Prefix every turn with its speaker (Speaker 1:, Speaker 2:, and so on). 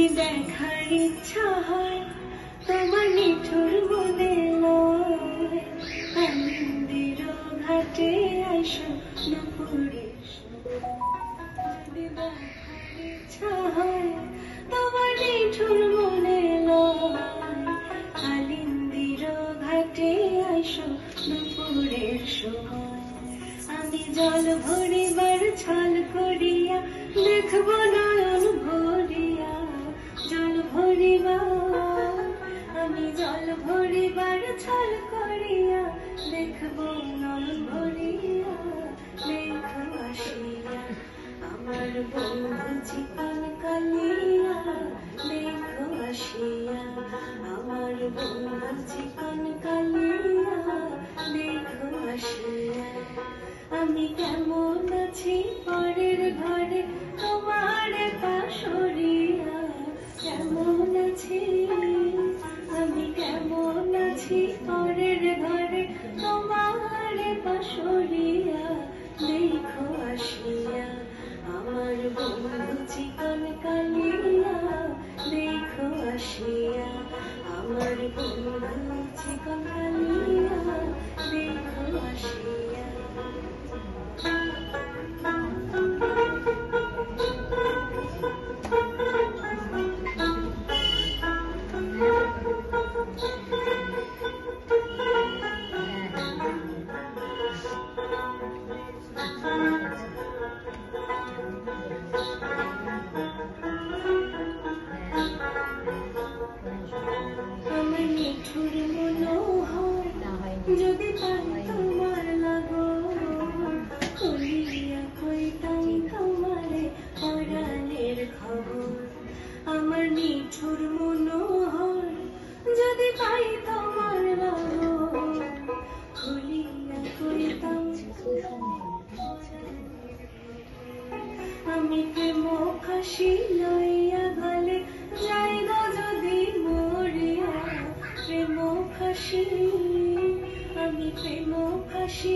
Speaker 1: যদি দেখার ইচ্ছা হয় তোমার নিঠুর মনে লয়, আনন্দের ঘাটে আইসো নুপুরে। যদি দেখার ইচ্ছা হয় তোমার নিঠুর মনে লয়, আলিন্দির ঘাটে আইসো নুপুরের সময়। আমি জল ভরিবার ছল করিয়া দেখব নয়ন ভরিয়া, জল ভরিবার আমি জল ভরিবার ছল করিয়া দেখব নয়ন ভরিয়া। দেখো আসিয়া আমার বন্ধু চিকন কালিয়া, দেখো আসিয়া আমার বন্ধু চিকন কালিয়া, দেখো আসিয়া। আমি কেমন আছি পরের ঘরে তোমার পাশরিয়া, কেমন আছি আমি কেমন আছি পরের ঘরে তোমার পাশরিয়া। দেখো আসিয়া আমার বন্ধু চিকন কালিয়া, দেখো আসিয়া আমার বন্ধু চিকন কালিয়া, দেখো আসিয়া। আমার নিঠুর মনোহর যদি পাই তোমার লাগো, খুলিয়া কইতাম তোমারে পরাণের খবর। আমার নিঠুর মনোহর যদি পাই তোমার লাগো, খুলিয়া কইতাম। আমি প্রেম ফাঁসি লইয়া গলে যাইব যদি মরিয়া, প্রেম ফাঁসি আমি প্রেম ফাঁসি